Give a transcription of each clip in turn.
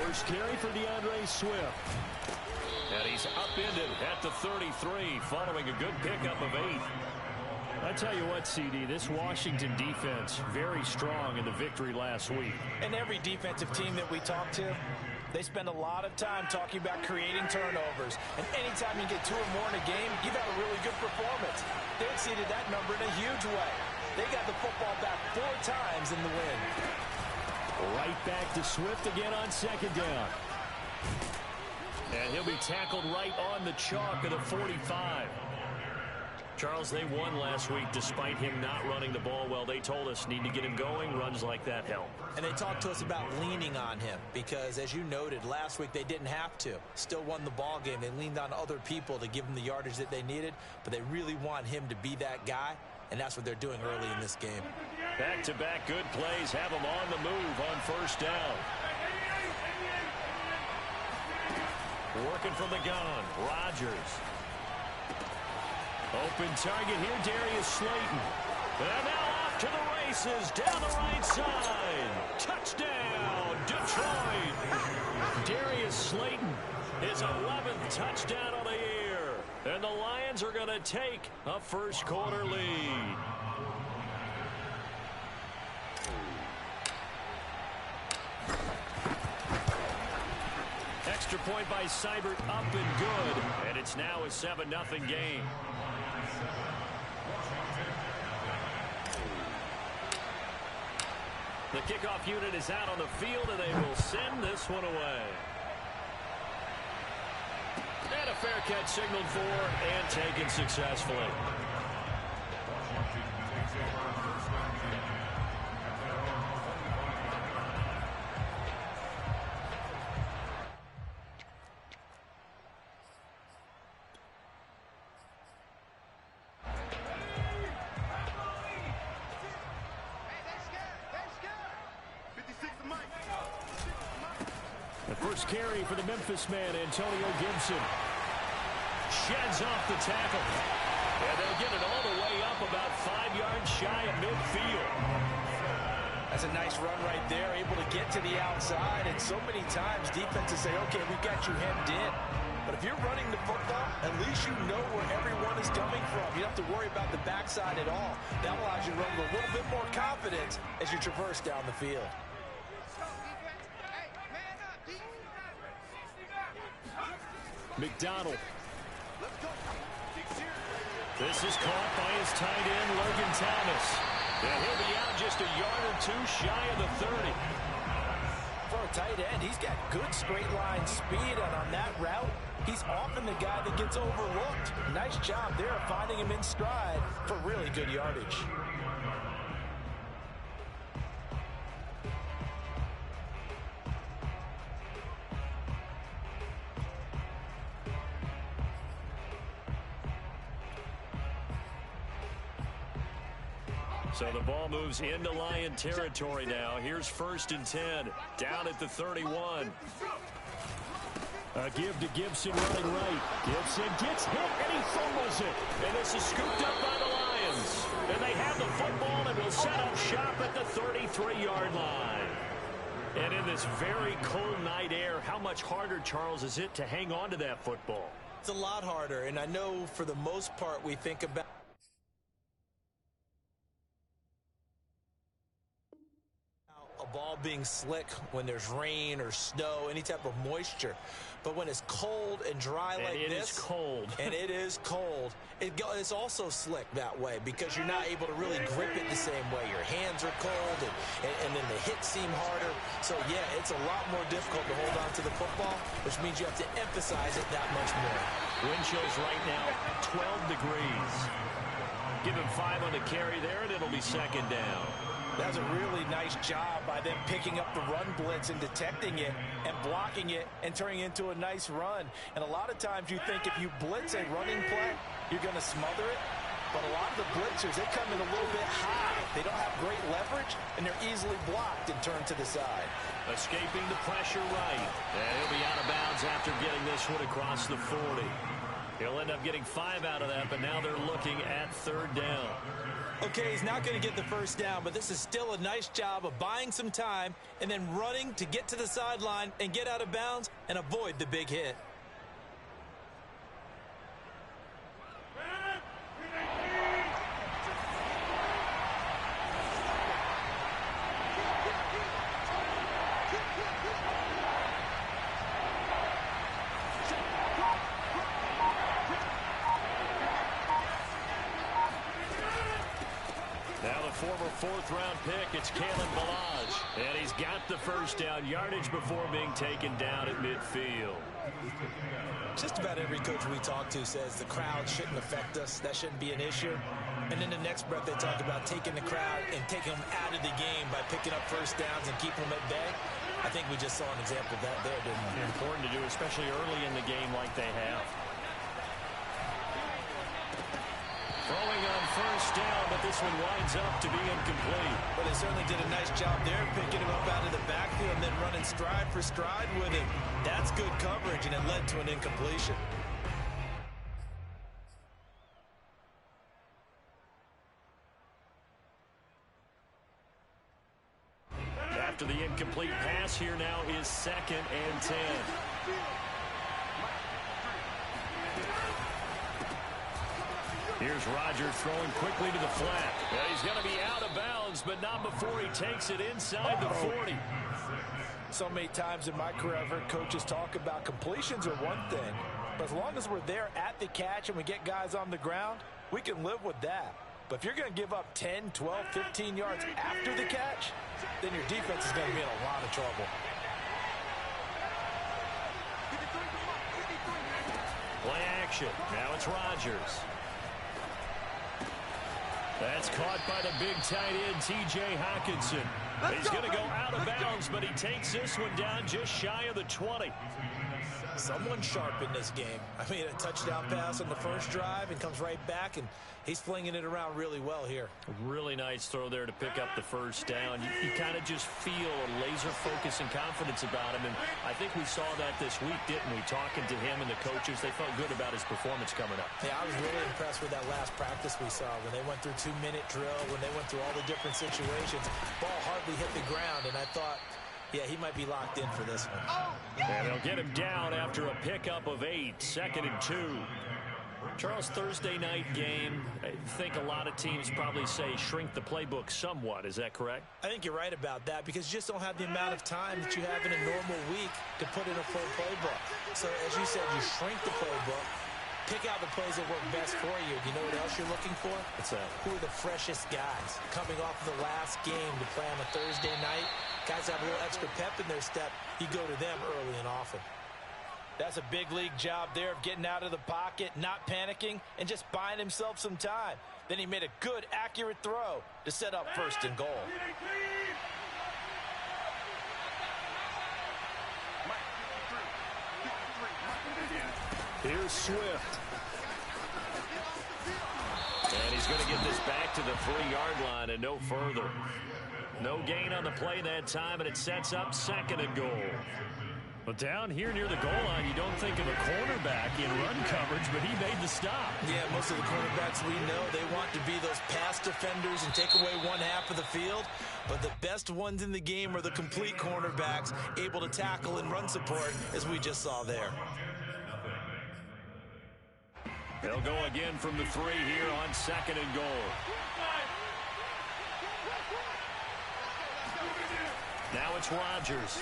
First carry for DeAndre Swift. And he's upended at the 33 following a good pickup of 8. I tell you what, CD, this Washington defense, very strong in the victory last week. And every defensive team that we talk to, they spend a lot of time talking about creating turnovers. And anytime you get 2 or more in a game, you've had a really good performance. They exceeded that number in a huge way. They got the football back 4 times in the win. Right back to Swift again on second down. And he'll be tackled right on the chalk of the 45. Charles, they won last week despite him not running the ball well. They told us need to get him going. Runs like that help. And they talked to us about leaning on him because, as you noted, last week they didn't have to. Still won the ball game. They leaned on other people to give them the yardage that they needed, but they really want him to be that guy, and that's what they're doing early in this game. Back-to-back good plays have him on the move on first down. Working from the gun, Rodgers. Open target here, Darius Slayton. And now off to the races, down the right side. Touchdown, Detroit. Darius Slayton, his 11th touchdown of the year. And the Lions are going to take a first-quarter lead. Extra point by Seibert, up and good. And it's now a 7-0 game. The kickoff unit is out on the field, and they will send this one away. And a fair catch signaled for and taken successfully. First carry for the Memphis man, Antonio Gibson. Sheds off the tackle. And they'll get it all the way up about 5 yards shy of midfield. That's a nice run right there, able to get to the outside. And so many times defenses say, okay, we've got you hemmed in. But if you're running the football, at least you know where everyone is coming from. You don't have to worry about the backside at all. That allows you to run with a little bit more confidence as you traverse down the field. McDonald. This is caught by his tight end, Logan Thomas. And he'll be out just a yard or 2 shy of the 30. For a tight end, he's got good straight line speed, and on that route, he's often the guy that gets overlooked. Nice job there of finding him in stride for really good yardage. So the ball moves into Lion territory now. Here's 1st and 10, down at the 31. A give to Gibson running right. Gibson gets hit, and he fumbles it. And this is scooped up by the Lions. And they have the football and will set up shop at the 33-yard line. And in this very cold night air, how much harder, Charles, is it to hang on to that football? It's a lot harder, and I know for the most part we think about a ball being slick when there's rain or snow, any type of moisture. But when it's cold and dry like this, is cold. and it is cold, it's also slick that way because you're not able to really grip it the same way. Your hands are cold, and then the hits seem harder. So, yeah, it's a lot more difficult to hold on to the football, which means you have to emphasize it that much more. Wind chills right now, 12 degrees. Give him 5 on the carry there, and it'll be 2nd down. That was a really nice job by them picking up the run blitz and detecting it and blocking it and turning it into a nice run. And a lot of times you think if you blitz a running play, you're going to smother it. But a lot of the blitzers, they come in a little bit high. They don't have great leverage, and they're easily blocked and turned to the side. Escaping the pressure right. And he'll be out of bounds after getting this one across the 40. He'll end up getting 5 out of that, but now they're looking at 3rd down. Okay, he's not going to get the first down, but this is still a nice job of buying some time and then running to get to the sideline and get out of bounds and avoid the big hit. Former fourth-round pick, it's Kalen Balaj. And he's got the first down, yardage before being taken down at midfield. Just about every coach we talk to says the crowd shouldn't affect us. That shouldn't be an issue. And in the next breath, they talk about taking the crowd and taking them out of the game by picking up first downs and keeping them at bay. I think we just saw an example of that there, didn't we? Important to do, especially early in the game like they have. Throwing on first down, but this one winds up to be incomplete. But they certainly did a nice job there, picking him up out of the backfield and then running stride for stride with him. That's good coverage, and it led to an incompletion. After the incomplete pass, here now is 2nd and 10. Here's Rodgers throwing quickly to the flat. And he's going to be out of bounds, but not before he takes it inside the 40. So many times in my career, I've heard coaches talk about completions are one thing, but as long as we're there at the catch and we get guys on the ground, we can live with that. But if you're going to give up 10, 12, 15 yards after the catch, then your defense is going to be in a lot of trouble. Play action. Now it's Rodgers. That's caught by the big tight end, T.J. Hockenson. He's going to go out of bounds, but he takes this one down just shy of the 20. Someone sharp in this game. I mean, a touchdown pass on the first drive and comes right back, and he's flinging it around really well here. A really nice throw there to pick up the first down. You kind of just feel a laser focus and confidence about him, and I think we saw that this week, didn't we? Talking to him and the coaches, they felt good about his performance coming up. Yeah, I was really impressed with that last practice we saw when they went through 2-minute drill, when they went through all the different situations. Ball hardly hit the ground, and I thought, yeah, he might be locked in for this one. And they'll get him down after a pickup of 8, 2nd and 2. Charles, Thursday night game, I think a lot of teams probably say shrink the playbook somewhat. Is that correct? I think you're right about that because you just don't have the amount of time that you have in a normal week to put in a full playbook. So, as you said, you shrink the playbook, pick out the plays that work best for you. You know what else you're looking for? What's that? Who are the freshest guys coming off the last game to play on a Thursday night? Guys have a little extra pep in their step. You go to them early and often. That's a big league job there of getting out of the pocket, not panicking, and just buying himself some time. Then he made a good, accurate throw to set up 1st and goal. Here's Swift. And he's going to get this back to the 3-yard line and no further. No gain on the play that time, and it sets up 2nd and goal. But down here near the goal line, you don't think of a cornerback in run coverage, but he made the stop. Yeah, most of the cornerbacks we know, they want to be those pass defenders and take away one half of the field. But the best ones in the game are the complete cornerbacks, able to tackle and run support, as we just saw there. They'll go again from the 3 here on 2nd and goal. Now it's Rodgers.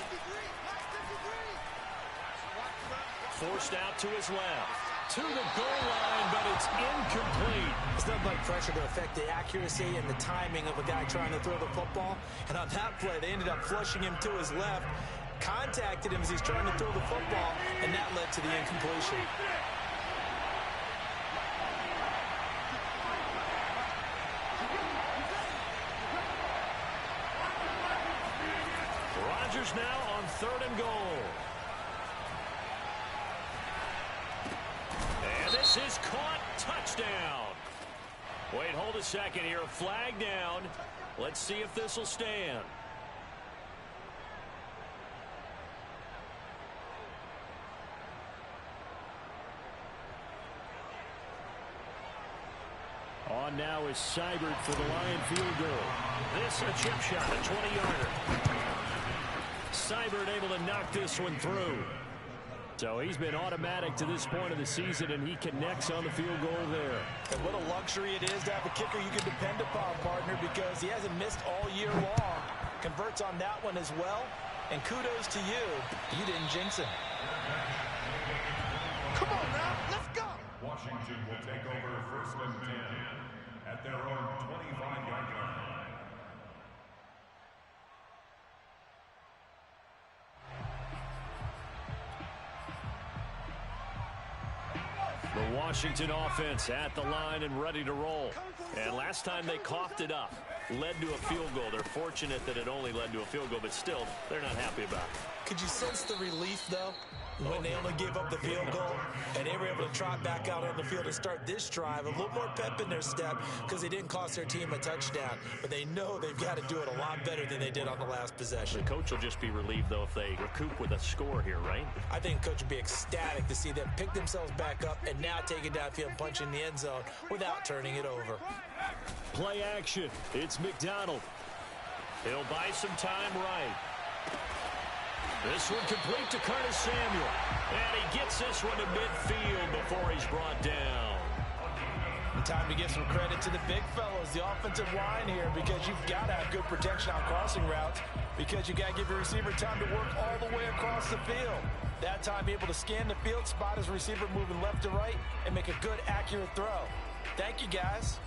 Forced out to his left. To the goal line, but it's incomplete. It's nothing like pressure to affect the accuracy and the timing of a guy trying to throw the football. And on that play, they ended up flushing him to his left, contacted him as he's trying to throw the football, and that led to the incompletion. Rodgers now on 3rd and goal. And this is caught. Touchdown. Wait, hold a second here. Flag down. Let's see if this will stand. On now is Seibert for the Lion field goal. This a chip shot, a 20-yarder. Seibert able to knock this one through. So he's been automatic to this point of the season, and he connects on the field goal there. And what a luxury it is to have a kicker you can depend upon, partner, because he hasn't missed all year long. Converts on that one as well. And kudos to you. You didn't jinx him. Come on now, let's go. Washington will take over 1st and 10 at their own 25-yard line. The Washington offense at the line and ready to roll. And last time they coughed it up, led to a field goal. They're fortunate that it only led to a field goal, but still, they're not happy about it. Could you sense the relief, though, when they only gave up the field goal and they were able to trot back out on the field and start this drive? A little more pep in their step because they didn't cost their team a touchdown, but they know they've got to do it a lot better than they did on the last possession. The coach will just be relieved, though, if they recoup with a score here, right? I think coach would be ecstatic to see them pick themselves back up and now take it downfield and punch in the end zone without turning it over. Play action. It's McDonald. He'll buy some time right. This one complete to Curtis Samuel. And he gets this one to midfield before he's brought down. And time to give some credit to the big fellows, the offensive line here, because you've got to have good protection on crossing routes, because you got to give your receiver time to work all the way across the field. That time, be able to scan the field, spot his receiver moving left to right, and make a good, accurate throw. Thank you, guys.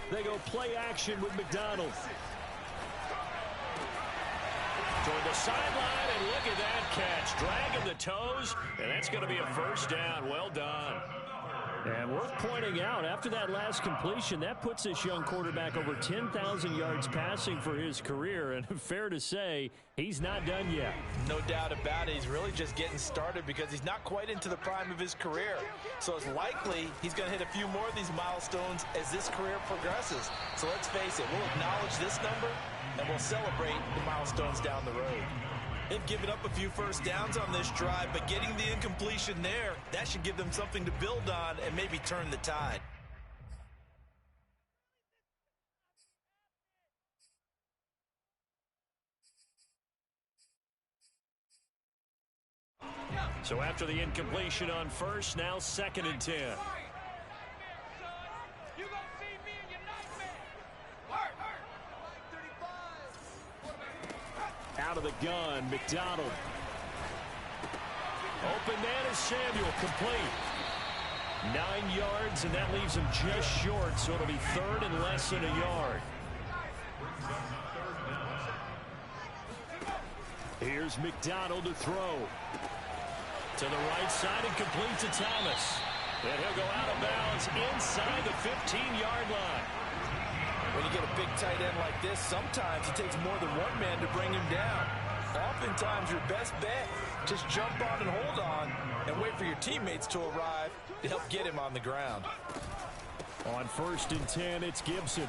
They go play action with McDonald. Toward the sideline, and look at that catch. Dragging the toes, and that's going to be a first down. Well done. And worth pointing out, after that last completion, that puts this young quarterback over 10,000 yards passing for his career. And fair to say, he's not done yet. No doubt about it. He's really just getting started because he's not quite into the prime of his career. So it's likely he's going to hit a few more of these milestones as this career progresses. So let's face it, we'll acknowledge this number and we'll celebrate the milestones down the road. They've given up a few first downs on this drive, but getting the incompletion there, that should give them something to build on and maybe turn the tide. So after the incompletion on first, now 2nd and 10. Out of the gun, McDonald. Open man is Samuel, complete. 9 yards, and that leaves him just short, so it'll be 3rd and less than a yard. Here's McDonald to throw. To the right side and complete to Thomas. And he'll go out of bounds inside the 15-yard line. When you get a big tight end like this, sometimes it takes more than one man to bring him down. Oftentimes, your best bet, just jump on and hold on and wait for your teammates to arrive to help get him on the ground. On 1st and 10, it's Gibson.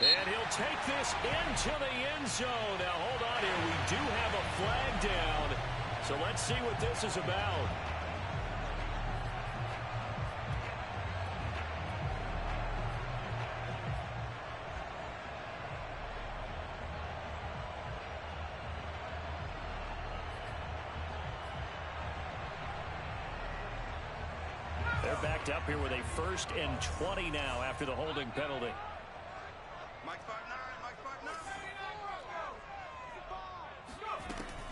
And he'll take this into the end zone. Now, hold on here. We do have a flag down. So let's see what this is about. They're backed up here with a 1st and 20 now after the holding penalty.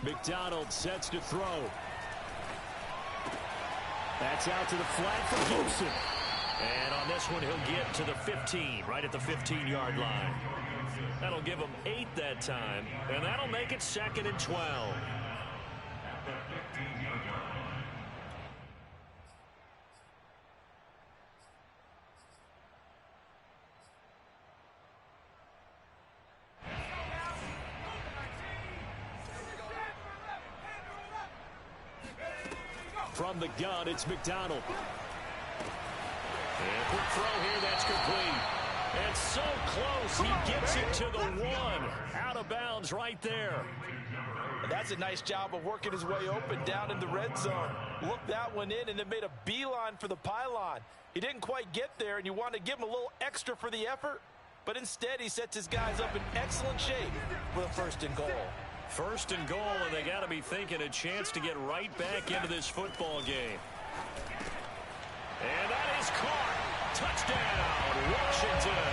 McDonald sets to throw. That's out to the flat for Gibson. And on this one, he'll get to the 15, right at the 15-yard line. That'll give him 8 that time, and that'll make it 2nd and 12. From the gun, it's McDonald. And quick throw here, that's complete. And so close, he gets it to the 1. Out of bounds right there. And that's a nice job of working his way open down in the red zone. Looked that one in and then made a beeline for the pylon. He didn't quite get there, and you want to give him a little extra for the effort. But instead, he sets his guys up in excellent shape for the 1st and goal. 1st and goal, and they got to be thinking a chance to get right back into this football game. And that is caught. Touchdown, Washington.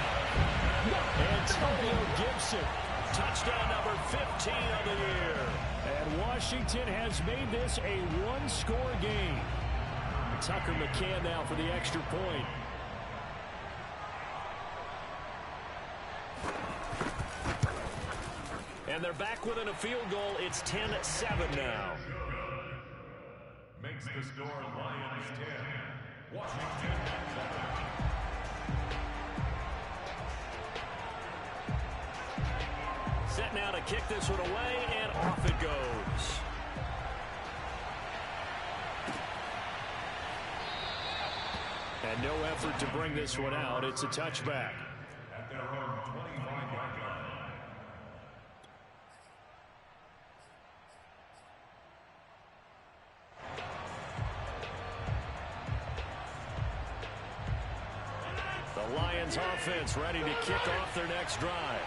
Antonio Gibson. Touchdown number 15 on the year. And Washington has made this a one-score game. Tucker McCann now for the extra point. And they're back within a field goal. It's 10-7 now. Makes the score Lions 10, Washington 7. Set now to kick this one away, and off it goes. And no effort to bring this one out. It's a touchback. At their own 25-yard line. The Lions offense ready to kick off their next drive.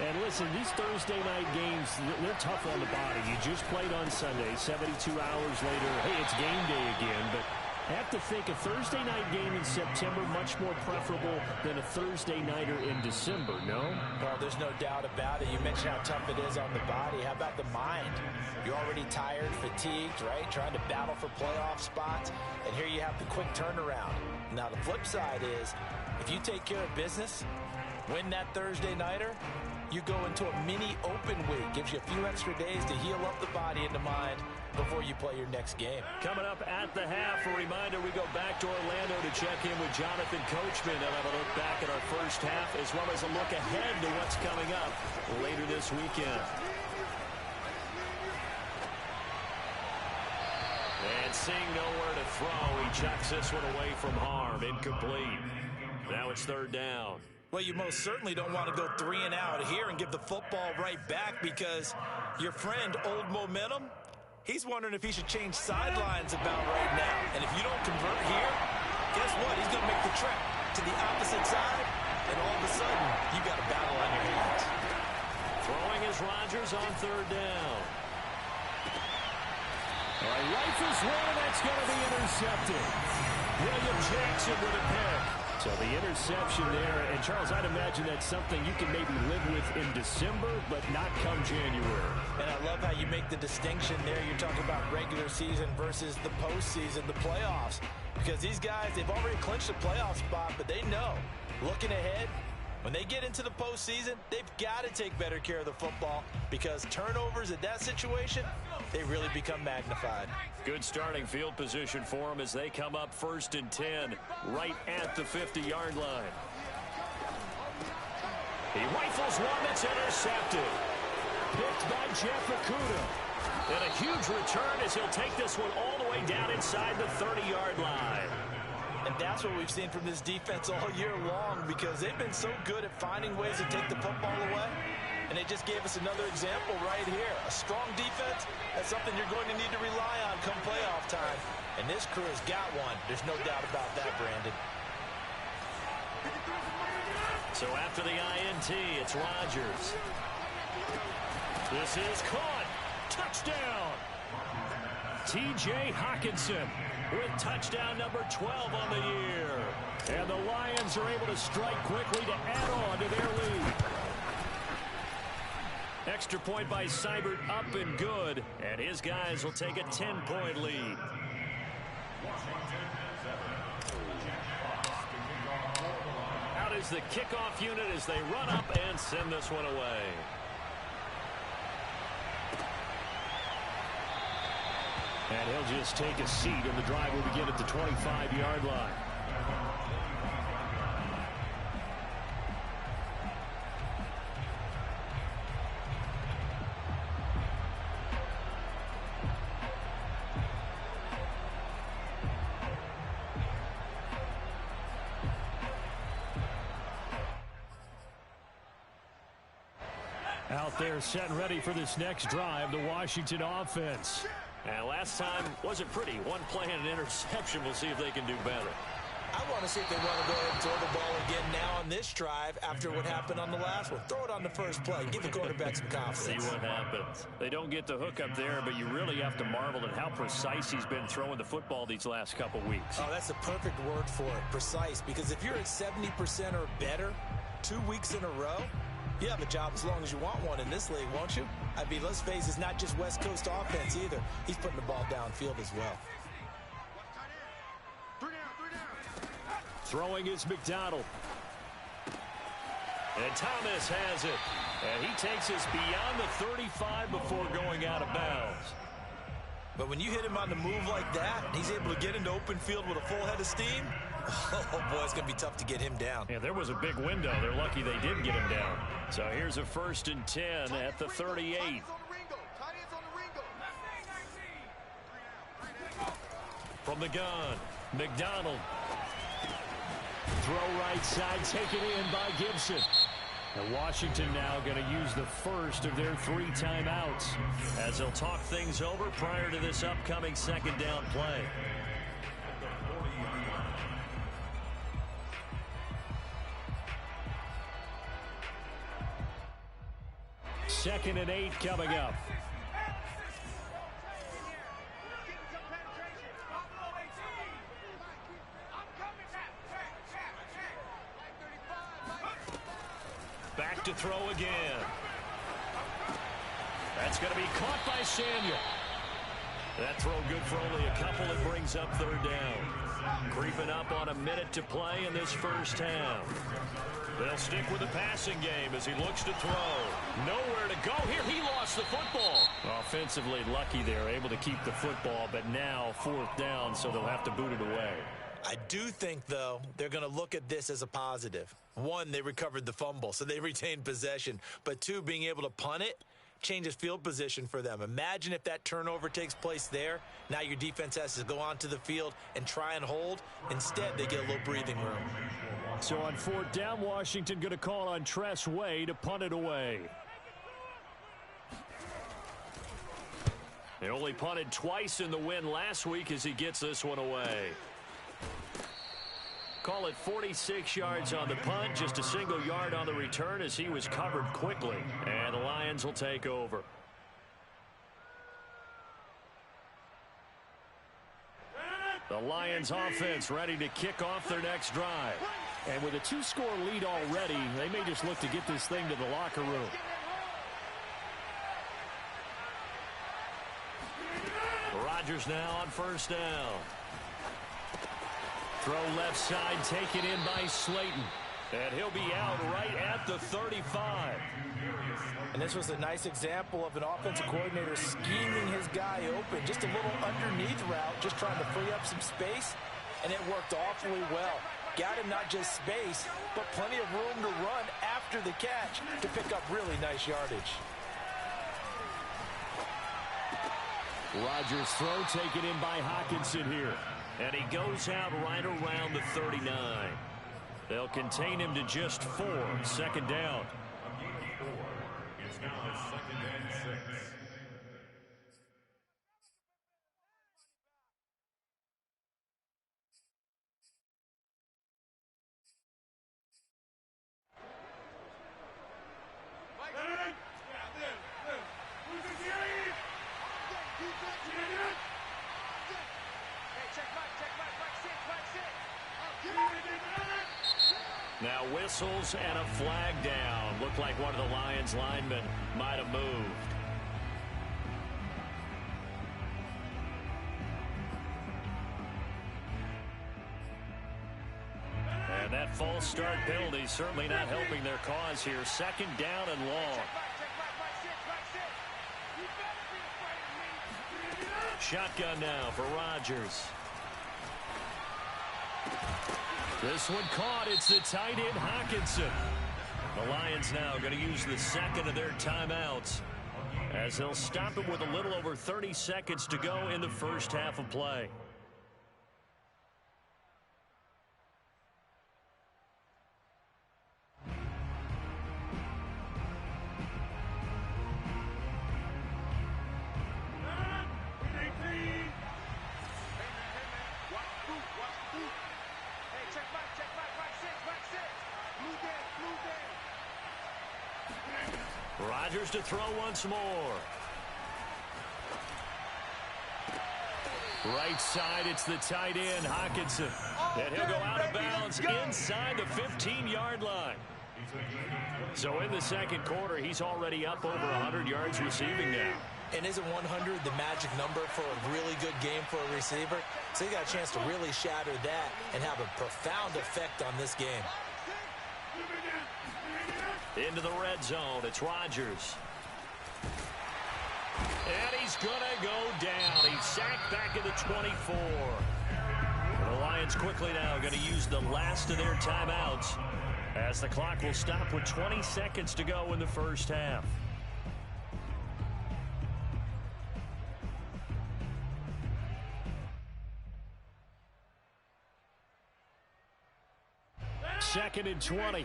And listen, these Thursday night games, they're tough on the body. You just played on Sunday, 72 hours later, hey, it's game day again. But I have to think a Thursday night game in September much more preferable than a Thursday nighter in December, no? Well, there's no doubt about it. You mentioned how tough it is on the body. How about the mind? You're already tired, fatigued, right? Trying to battle for playoff spots. And here you have the quick turnaround. Now, the flip side is, if you take care of business, win that Thursday nighter, you go into a mini open week. Gives you a few extra days to heal up the body and the mind before you play your next game. Coming up at the half, a reminder, we go back to Orlando to check in with Jonathan Coachman. They'll have a look back at our first half as well as a look ahead to what's coming up later this weekend. And seeing nowhere to throw, he chucks this one away from harm. Incomplete. Now it's 3rd down. Well, you most certainly don't want to go 3 and out here and give the football right back, because your friend, Old Momentum, he's wondering if he should change sidelines about right now. And if you don't convert here, guess what? He's going to make the trek to the opposite side, and all of a sudden, you got a battle on your hands. Throwing is Rodgers on 3rd down. Rifles one, and that's going to be intercepted. William Jackson with a pick. So the interception there, and Charles, I'd imagine that's something you can maybe live with in December, but not come January. And I love how you make the distinction there. You're talking about regular season versus the postseason, the playoffs. Because these guys, they've already clinched a playoff spot, but they know, looking ahead, when they get into the postseason, they've got to take better care of the football, because turnovers in that situation, they really become magnified. Good starting field position for them as they come up 1st and 10 right at the 50-yard line. He rifles one that's intercepted. Picked by Jeff Okudah. And a huge return as he'll take this one all the way down inside the 30-yard line. And that's what we've seen from this defense all year long, because they've been so good at finding ways to take the football away. And they just gave us another example right here. A strong defense, that's something you're going to need to rely on come playoff time. And this crew has got one. There's no doubt about that, Brandon. So after the INT, it's Rodgers. This is caught. Touchdown. T.J. Hockenson with touchdown number 12 on the year. And the Lions are able to strike quickly to add on to their lead. Extra point by Seibert, up and good. And his guys will take a 10-point lead. Out is the kickoff unit as they run up and send this one away. And he'll just take a seat, and the drive will begin at the 25-yard line. out there setting ready for this next drive, the Washington offense. And last time wasn't pretty. One play and an interception. We'll see if they can do better. I want to see if they want to go ahead and throw the ball again now on this drive after what happened on the last one. Throw it on the first play. Give the quarterback some confidence. See what happens. They don't get the hook up there, but you really have to marvel at how precise he's been throwing the football these last couple weeks. Oh, that's the perfect word for it, precise. Because if you're at 70% or better 2 weeks in a row, you have a job as long as you want one in this league, won't you? I mean, let's face it, it's not just West Coast offense either. He's putting the ball downfield as well. Throwing is McDonald. And Thomas has it. And he takes us beyond the 35 before going out of bounds. But when you hit him on the move like that, and he's able to get into open field with a full head of steam, oh, boy, it's going to be tough to get him down. Yeah, there was a big window. They're lucky they did get him down. So here's a 1st and 10 at the 38. From the gun, McDonald. Throw right side, taken in by Gibson. And Washington now going to use the first of their 3 timeouts as they'll talk things over prior to this upcoming 2nd down play. Second and 8 coming up. Back to throw again. That's going to be caught by Samuel. That throw good for only a couple. It brings up 3rd down. Creeping up on a minute to play in this first half. They'll stick with the passing game as he looks to throw. Nowhere to go here. He lost the football. Offensively lucky they're able to keep the football, but now 4th down, so they'll have to boot it away. I do think, though, they're going to look at this as a positive. 1, they recovered the fumble, so they retained possession. But 2, being able to punt it changes field position for them. Imagine if that turnover takes place there. Now your defense has to go onto the field and try and hold. Instead, they get a little breathing room. So on 4th down, Washington going to call on Tress Way to punt it away. They only punted twice in the win last week as he gets this one away. Call it 46 yards on the punt, just a single yard on the return as he was covered quickly. And the Lions will take over. The Lions offense ready to kick off their next drive. And with a 2-score lead already, they may just look to get this thing to the locker room. Rodgers now on 1st down. Throw left side, taken in by Slayton. And he'll be out right at the 35. And this was a nice example of an offensive coordinator scheming his guy open. Just a little underneath route, just trying to free up some space. And it worked awfully well. Got him not just space, but plenty of room to run after the catch to pick up really nice yardage. Rodgers' throw taken in by Hawkinson here. And he goes out right around the 39. They'll contain him to just 4. 2nd down. It's now 2nd and 6. Now whistles and a flag down. Looked like one of the Lions linemen might have moved. And that false start penalty certainly not helping their cause here. 2nd down and long. Shotgun now for Rodgers. This one caught. It's the tight end, Hawkinson. The Lions now going to use the 2nd of their timeouts as they'll stop it with a little over 30 seconds to go in the first half of play. Rodgers to throw once more. Right side, it's the tight end, Hockenson. And he'll go out of bounds inside the 15-yard line. So in the second quarter, he's already up over 100 yards receiving now. And isn't 100 the magic number for a really good game for a receiver? So he got a chance to really shatter that and have a profound effect on this game. Into the red zone, it's Rodgers. And he's going to go down. He's sacked back at the 24. And the Lions quickly now going to use the last of their timeouts as the clock will stop with 20 seconds to go in the first half. Second and 20.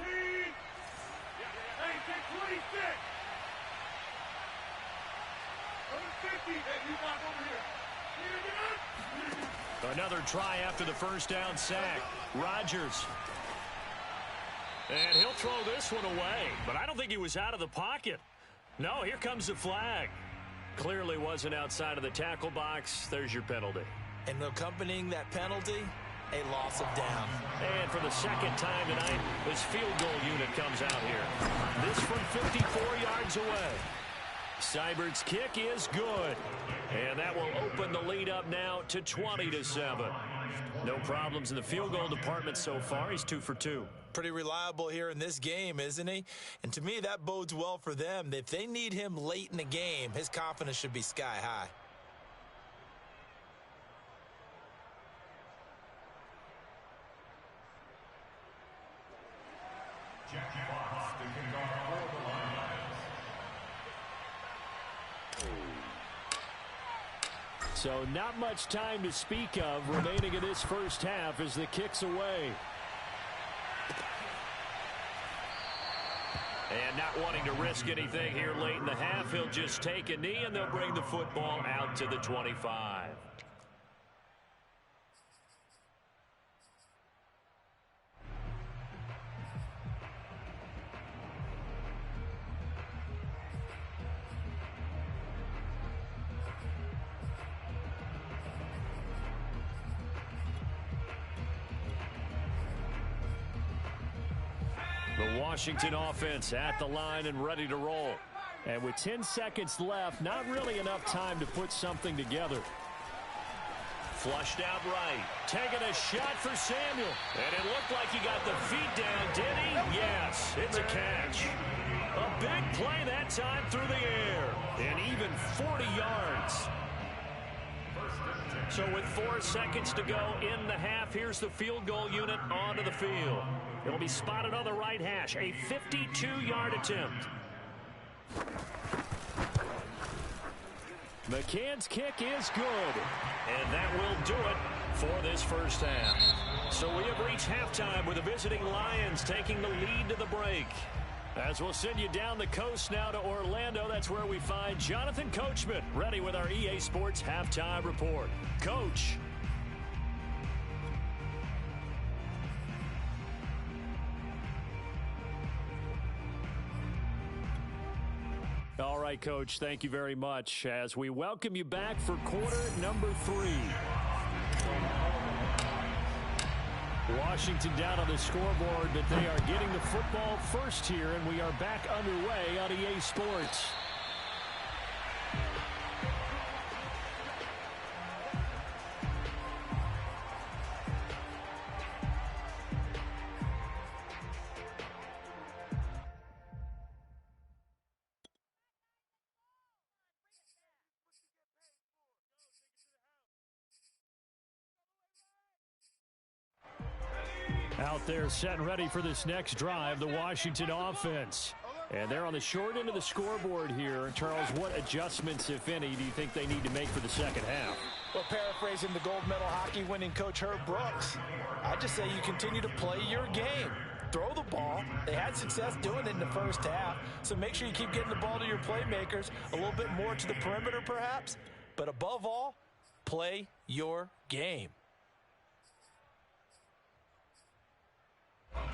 Another try after the first down sack. Rodgers. And he'll throw this one away. But I don't think he was out of the pocket. No, here comes the flag. Clearly wasn't outside of the tackle box. There's your penalty. And accompanying that penalty, a loss of down. And for the second time tonight, this field goal unit comes out here. This from 54 yards away. Seibert's kick is good. And that will open the lead up now to 20-7. No problems in the field goal department so far. He's 2 for 2. Pretty reliable here in this game, isn't he? And to me, that bodes well for them. If they need him late in the game, his confidence should be sky high. So not much time to speak of remaining in this first half as the kick's away. And not wanting to risk anything here late in the half, he'll just take a knee and they'll bring the football out to the 25. The Washington offense at the line and ready to roll. And with 10 seconds left, not really enough time to put something together. Flushed out right. Taking a shot for Samuel. And it looked like he got the feet down, did he? Yes, it's a catch. A big play that time through the air. And even 40 yards. So with 4 seconds to go in the half, here's the field goal unit onto the field. It'll be spotted on the right hash. A 52-yard attempt. McCann's kick is good. And that will do it for this first half. So we have reached halftime with the visiting Lions taking the lead to the break. As we'll send you down the coast now to Orlando, that's where we find Jonathan Coachman ready with our EA Sports Halftime Report. Coach. All right, Coach, thank you very much as we welcome you back for quarter number 3. Washington down on the scoreboard, but they are getting the football first here, and we are back underway on EA Sports. Out there set and ready for this next drive, the Washington offense. And they're on the short end of the scoreboard here. Charles, what adjustments, if any, do you think they need to make for the second half? Well, paraphrasing the gold medal hockey winning coach Herb Brooks, I just say you continue to play your game. Throw the ball. They had success doing it in the first half, so make sure you keep getting the ball to your playmakers, a little bit more to the perimeter perhaps, but above all, play your game.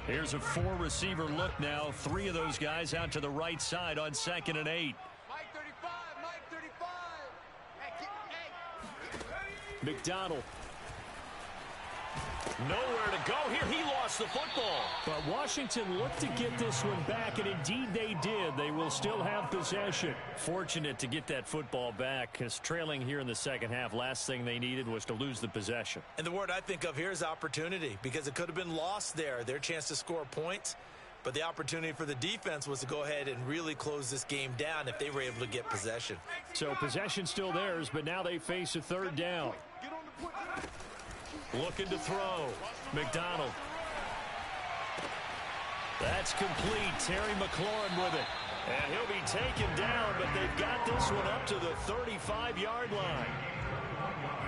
Here's a four-receiver look now. Three of those guys out to the right side on 2nd and 8. Mike 35, Mike 35. Hey, McDonald. Nowhere to go here. He lost the football. But Washington looked to get this one back, and indeed they did. They will still have possession. Fortunate to get that football back, because trailing here in the second half, last thing they needed was to lose the possession. And the word I think of here is opportunity, because it could have been lost there, their chance to score points. But the opportunity for the defense was to go ahead and really close this game down if they were able to get possession. So possession still theirs, but now they face a 3rd down. Looking to throw. McDonald. That's complete. Terry McLaurin with it. And he'll be taken down, but they've got this one up to the 35-yard line.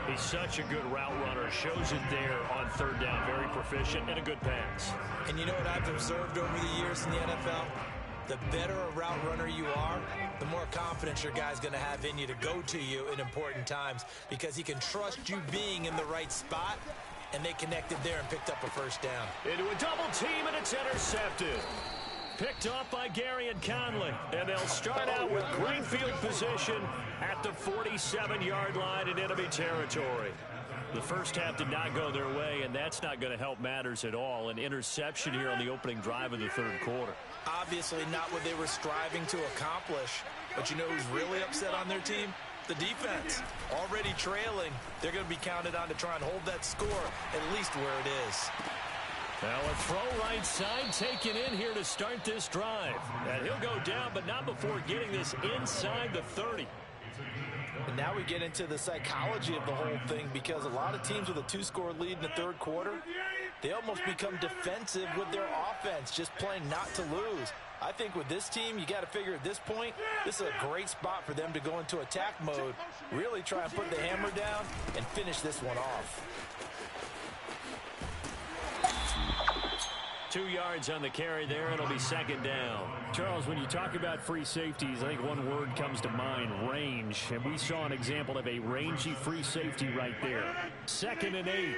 He's such a good route runner. Shows it there on 3rd down. Very proficient and a good pass. And you know what I've observed over the years in the NFL? The better a route runner you are, the more confidence your guy's going to have in you to go to you in important times, because he can trust you being in the right spot, and they connected there and picked up a 1st down. Into a double team, and it's intercepted. Picked off by Gary and Conley. And they'll start out with great field position at the 47-yard line in enemy territory. The first half did not go their way, and that's not going to help matters at all. An interception here on the opening drive of the 3rd quarter. Obviously not what they were striving to accomplish. But you know who's really upset on their team? The defense. Already trailing. They're going to be counted on to try and hold that score at least where it is. Now a throw right side taken in here to start this drive. And he'll go down, but not before getting this inside the 30. And now we get into the psychology of the whole thing, because a lot of teams with a 2-score lead in the 3rd quarter, they almost become defensive with their offense, just playing not to lose. I think with this team, you got to figure at this point, this is a great spot for them to go into attack mode, really try and put the hammer down and finish this one off. 2 yards on the carry there. It'll be 2nd down. Charles, when you talk about free safeties, I think one word comes to mind: range. And we saw an example of a rangy free safety right there. 2nd and 8.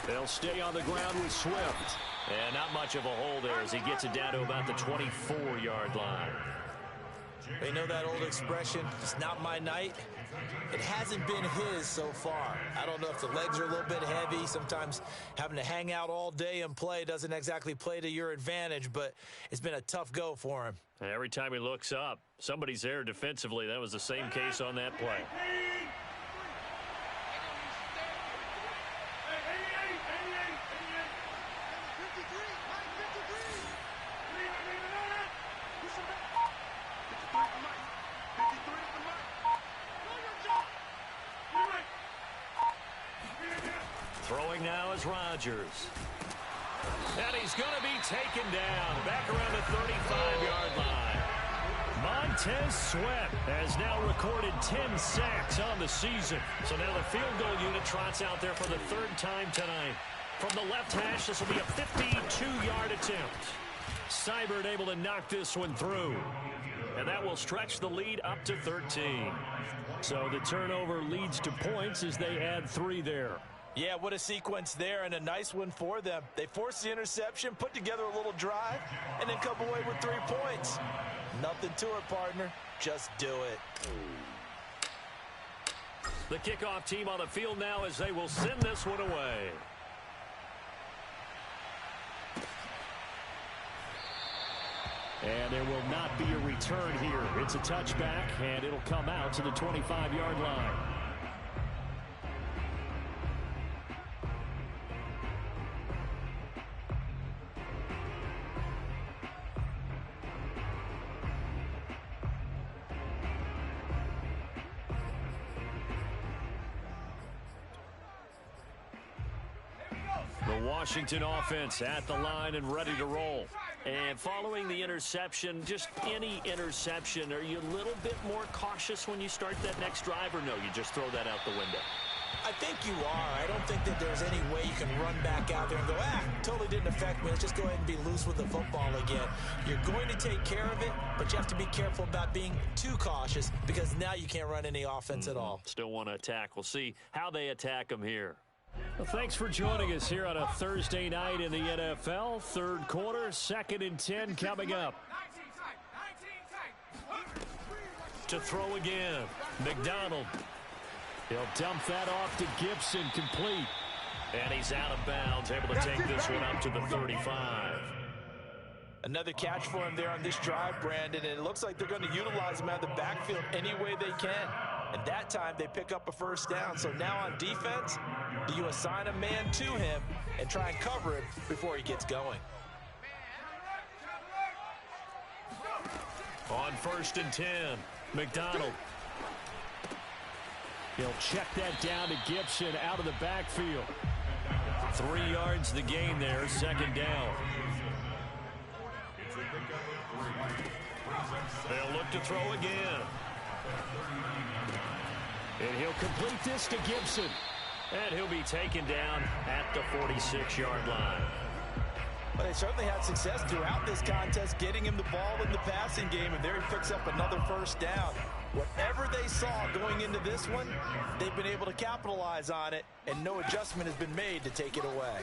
They'll stay on the ground with Swift. And not much of a hole there as he gets it down to about the 24-yard line. They know that old expression, it's not my night. It hasn't been his so far. I don't know if the legs are a little bit heavy. Sometimes having to hang out all day and play doesn't exactly play to your advantage, but it's been a tough go for him. And every time he looks up, somebody's there defensively. That was the same case on that play. Throwing now is Rodgers. And he's going to be taken down back around the 35-yard line. Montez Sweat has now recorded 10 sacks on the season. So now the field goal unit trots out there for the 3rd time tonight. From the left hash, this will be a 52-yard attempt. Seibert able to knock this one through. And that will stretch the lead up to 13. So the turnover leads to points as they add 3 there. Yeah, what a sequence there, and a nice one for them. They forced the interception, put together a little drive, and then come away with 3 points. Nothing to it, partner. Just do it. The kickoff team on the field now as they will send this one away. And there will not be a return here. It's a touchback, and it'll come out to the 25-yard line. The Washington offense at the line and ready to roll. And following the interception, just any interception, are you a little bit more cautious when you start that next drive, or no, you just throw that out the window? I think you are. I don't think that there's any way you can run back out there and go, totally didn't affect me. Let's just go ahead and be loose with the football again. You're going to take care of it, but you have to be careful about being too cautious because now you can't run any offense at all. Still want to attack. We'll see how they attack them here. Well, thanks for joining us here on a Thursday night in the NFL. Third quarter, 2nd and 10 coming up. To throw again, McDonald. He'll dump that off to Gibson, complete. And he's out of bounds, able to take this one up to the 35. Another catch for him there on this drive, Brandon, and it looks like they're going to utilize him out of the backfield any way they can. And that time they pick up a first down. So now on defense, do you assign a man to him and try and cover him before he gets going? On 1st and 10, McDonald. He'll check that down to Gibson out of the backfield. 3 yards the gain there, 2nd down. They'll look to throw again. And he'll complete this to Gibson. And he'll be taken down at the 46-yard line. But they certainly had success throughout this contest, getting him the ball in the passing game, and there he picks up another first down. Whatever they saw going into this one, they've been able to capitalize on it, and no adjustment has been made to take it away.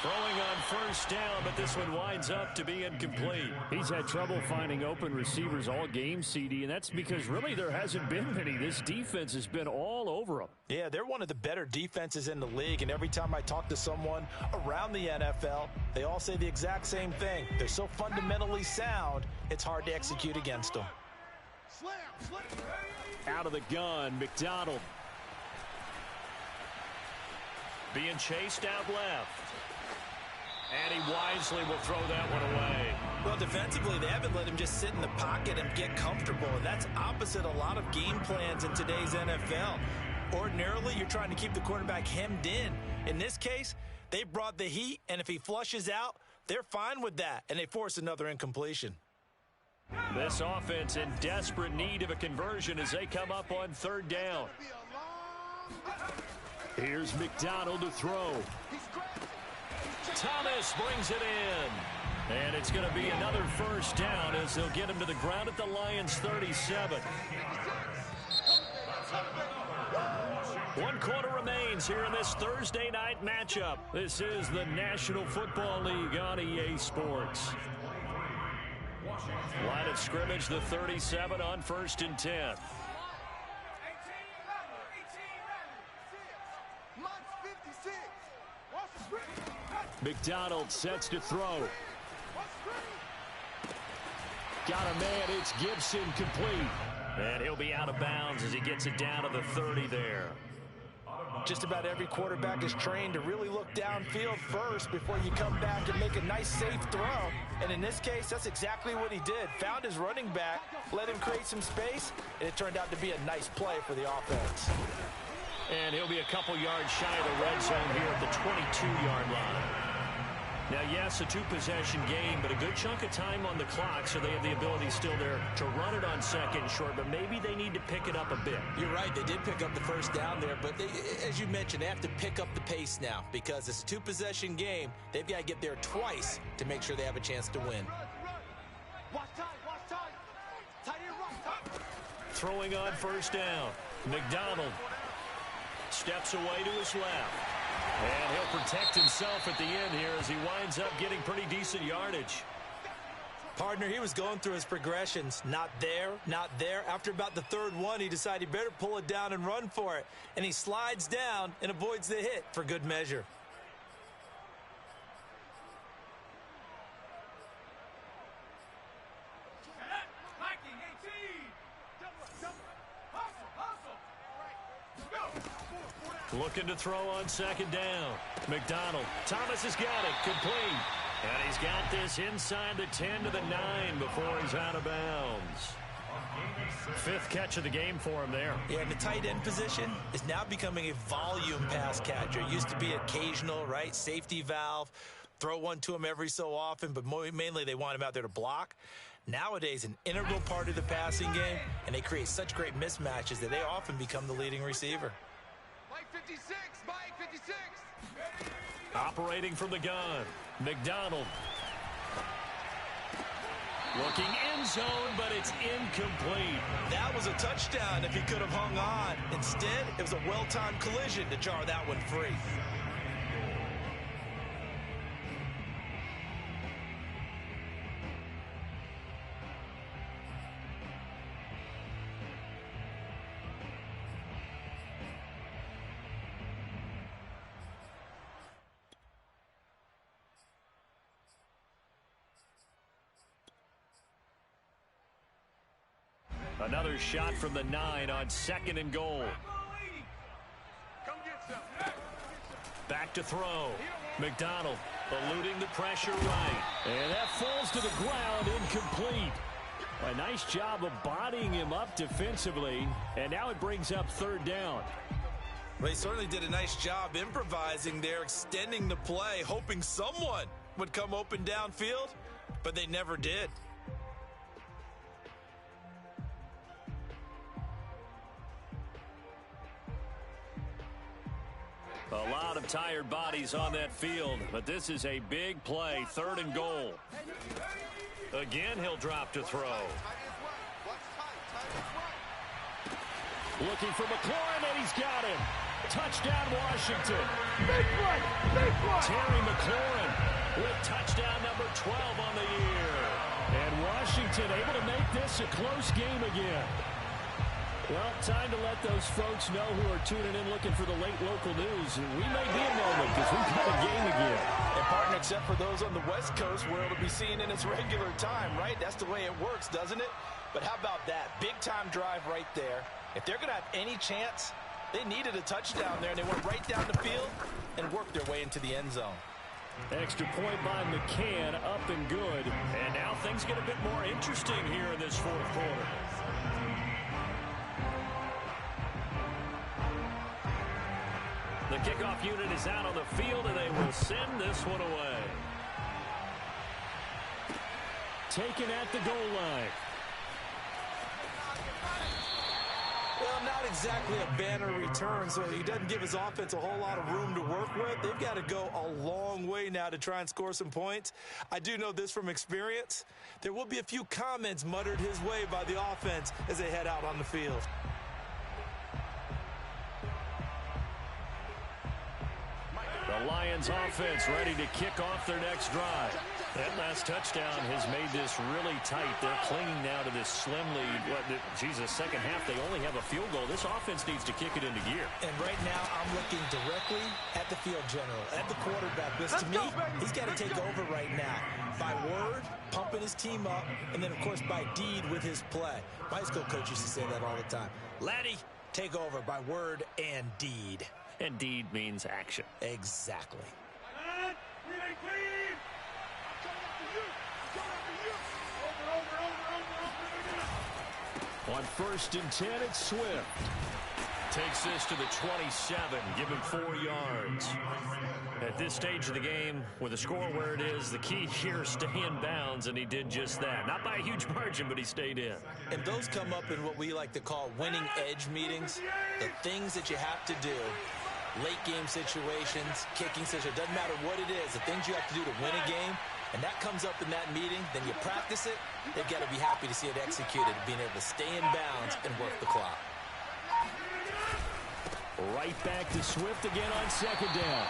Throwing on 1st down, but this one winds up to be incomplete. He's had trouble finding open receivers all game, CD, and that's because really there hasn't been many. This defense has been all over them. Yeah, they're one of the better defenses in the league, and every time I talk to someone around the NFL, they all say the exact same thing. They're so fundamentally sound, it's hard to execute against them. Out of the gun, McDonald. Being chased out left. And he wisely will throw that one away. Well, defensively, they haven't let him just sit in the pocket and get comfortable, and that's opposite a lot of game plans in today's NFL. Ordinarily, you're trying to keep the quarterback hemmed in. In this case, they brought the heat, and if he flushes out, they're fine with that, and they force another incompletion. This offense in desperate need of a conversion as they come up on 3rd down. Here's McDonald to throw. Thomas brings it in. And it's going to be another first down as they'll get him to the ground at the Lions' 37. 1 quarter remains here in this Thursday night matchup. This is the National Football League on EA Sports. Line of scrimmage, the 37 on 1st and 10. McDonald sets to throw. Got a man, it's Gibson, complete. And he'll be out of bounds as he gets it down to the 30 there. Just about every quarterback is trained to really look downfield first before you come back and make a nice, safe throw. And in this case, that's exactly what he did. Found his running back, let him create some space, and it turned out to be a nice play for the offense. And he'll be a couple yards shy of the red zone here at the 22-yard line. Now, yes, a 2-possession game, but a good chunk of time on the clock, so they have the ability still there to run it on 2nd and short, but maybe they need to pick it up a bit. You're right. They did pick up the first down there, but they, as you mentioned, they have to pick up the pace now because it's a 2-possession game. They've got to get there twice to make sure they have a chance to win. Throwing on 1st down. McDonald steps away to his left. And he'll protect himself at the end here as he winds up getting pretty decent yardage. Partner, he was going through his progressions. Not there, not there. After about the 3rd one, he decided he better pull it down and run for it. And he slides down and avoids the hit for good measure. Looking to throw on 2nd down. McDonald. Thomas has got it. Complete. And he's got this inside the 10 to the 9 before he's out of bounds. 5th catch of the game for him there. Yeah, and the tight end position is now becoming a volume pass catcher. It used to be occasional, right? Safety valve. Throw one to him every so often, but mainly they want him out there to block. nowadays an integral part of the passing game, and they create such great mismatches that they often become the leading receiver. Mike 56, Mike 56. Operating from the gun, McDonald. Looking end zone, but it's incomplete. That was a touchdown if he could have hung on. Instead, it was a well-timed collision to jar that one free. Another shot from the 9 on 2nd and goal. Come get some. Back to throw. McDonald eluding the pressure right. And that falls to the ground, incomplete. A nice job of bodying him up defensively, and now it brings up 3rd down. Well, he certainly did a nice job improvising there, extending the play, hoping someone would come open downfield, but they never did. A lot of tired bodies on that field, but this is a big play, 3rd and goal. Again, he'll drop to throw. Looking for McLaurin, and he's got him. Touchdown, Washington. Big one, big one. Terry McLaurin with touchdown number 12 on the year. And Washington able to make this a close game again. Well, time to let those folks know who are tuning in looking for the late local news. We may be a moment because we've got a game again. And partner, except for those on the West Coast where it'll be seen in its regular time, right? That's the way it works, doesn't it? But how about that? Big-time drive right there. If they're going to have any chance, they needed a touchdown there, and they went right down the field and worked their way into the end zone. Extra point by McCann, up and good. And now things get a bit more interesting here in this 4th quarter. The kickoff unit is out on the field, and they will send this one away. Taken at the goal line. Well, not exactly a banner return, so he doesn't give his offense a whole lot of room to work with. They've got to go a long way now to try and score some points. I do know this from experience. There will be a few comments muttered his way by the offense as they head out on the field. The Lions offense ready to kick off their next drive. That last touchdown has made this really tight. They're clinging now to this slim lead. Second half, they only have a field goal. This offense needs to kick it into gear. And right now, I'm looking directly at the field general, at the quarterback. Because to me, he's got to take over right now. By word, pumping his team up, and then, of course, by deed with his play. My high school coach used to say that all the time. Laddie, take over by word and deed. And deed means action. Exactly. On 1st and 10, it's Swift. Takes this to the 27, give him 4 yards. At this stage of the game, with the score where it is, the key here is stay in bounds, and he did just that. Not by a huge margin, but he stayed in. And those come up in what we like to call winning edge meetings. The things that you have to do. Late game situations, kicking situations, doesn't matter what it is, the things you have to do to win a game, and that comes up in that meeting, then you practice it, they've got to be happy to see it executed, being able to stay in bounds and work the clock. Right back to Swift again on 2nd down.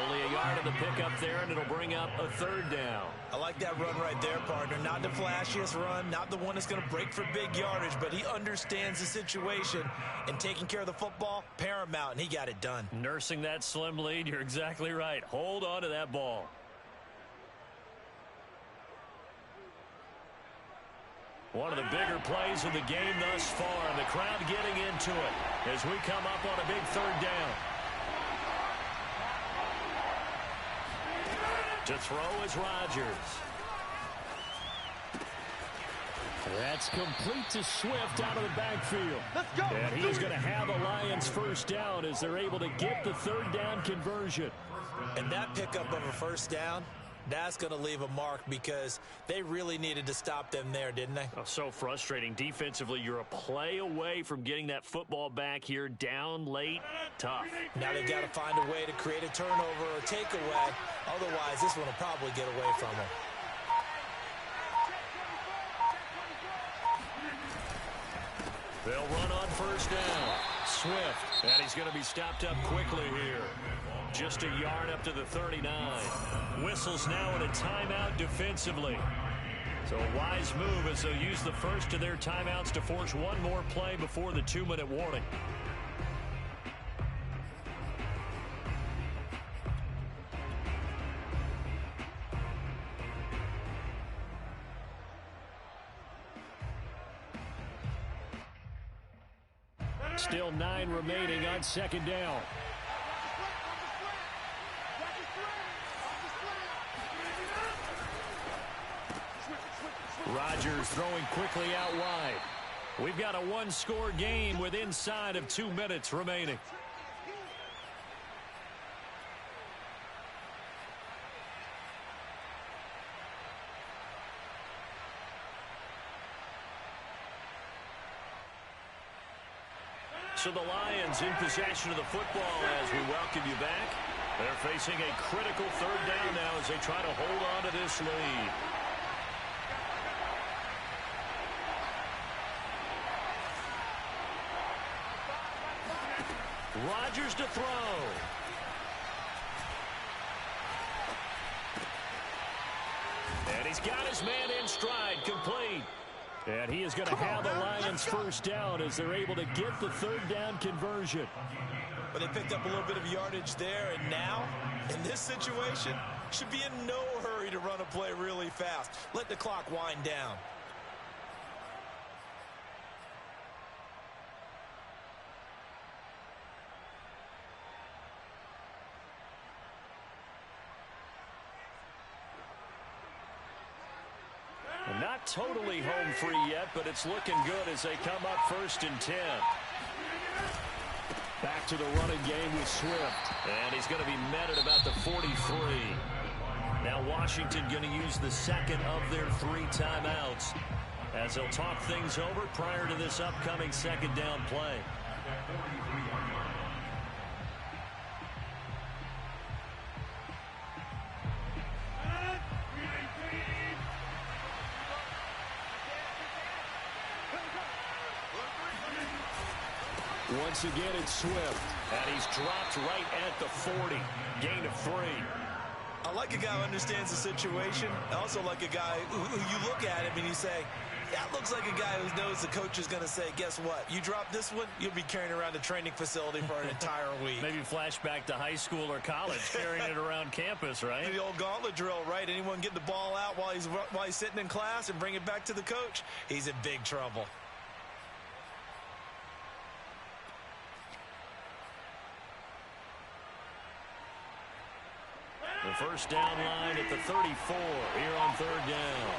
Only a yard of the pickup there, and it'll bring up a 3rd down. I like that run right there, partner. Not the flashiest run, not the one that's going to break for big yardage, but he understands the situation, and taking care of the football, paramount, and he got it done. Nursing that slim lead, you're exactly right. Hold on to that ball. One of the bigger plays of the game thus far, and the crowd getting into it as we come up on a big 3rd down. To throw is Rodgers. That's complete to Swift out of the backfield. Let's go. And he's going to have a Lions 1st down as they're able to get the 3rd down conversion. And that pickup of a 1st down, That's going to leave a mark because they really needed to stop them there, didn't they? Oh, so frustrating. Defensively, you're a play away from getting that football back here, down late, tough. Now they've got to find a way to create a turnover or a takeaway. Otherwise, this one will probably get away from them. They'll run on first down. Swift, and he's going to be stopped up quickly here. Just a yard up to the 39. Whistles now in a timeout defensively. So a wise move as they'll use the first of their timeouts to force one more play before the 2-minute warning. Still 9 remaining on second down. Rodgers throwing quickly out wide. We've got a one-score game with inside of 2 minutes remaining. So the Lions in possession of the football as we welcome you back. They're facing a critical third down now as they try to hold on to this lead. Rodgers to throw. And he's got his man in stride, complete. And he is going to have the Lions first down as they're able to get the third down conversion. But they picked up a little bit of yardage there, and now, in this situation, should be in no hurry to run a play really fast. Let the clock wind down. Not totally home free yet, but it's looking good as they come up 1st and 10. Back to the running game with Swift. And he's going to be met at about the 43. Now Washington going to use the second of their 3 timeouts as they'll talk things over prior to this upcoming second down play. Once again, it's Swift. And he's dropped right at the 40. Gain of 3. I like a guy who understands the situation. I also like a guy who you look at him and you say, that looks like a guy who knows the coach is going to say, guess what? You drop this one, you'll be carrying around the training facility for an entire week. Maybe flashback to high school or college, carrying it around campus, right? The old gauntlet drill, right? Anyone get the ball out while he's sitting in class and bring it back to the coach? He's in big trouble. The first down line at the 34 here on third down.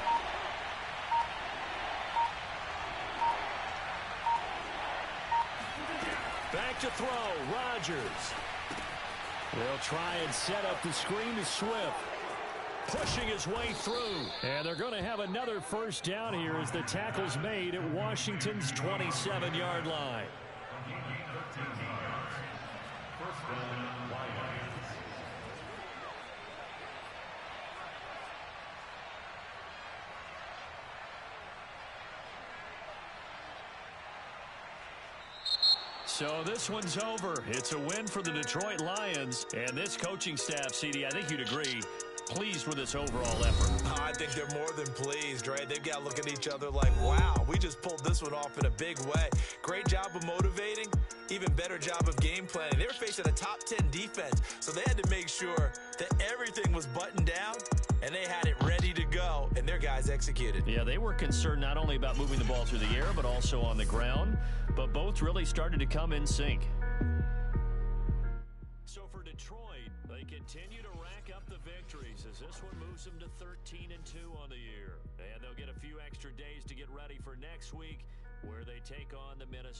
Back to throw, Rodgers. They'll try and set up the screen to Swift. Pushing his way through. And they're going to have another first down here as the tackle's made at Washington's 27-yard line. So this one's over. It's a win for the Detroit Lions. And this coaching staff, CD, I think you'd agree, pleased with this overall effort. I think they're more than pleased, right? They've got to look at each other like, wow, we just pulled this one off in a big way. Great job of motivating, even better job of game planning. They were facing a top 10 defense, so they had to make sure that everything was buttoned down and they had it ready to go, and their guys executed. Yeah, they were concerned not only about moving the ball through the air, but also on the ground, but both really started to come in sync. So for Detroit, they continue to rack up the victories as this one moves them to 13-2 on the year. And they'll get a few extra days to get ready for next week, where they take on the Minnesota.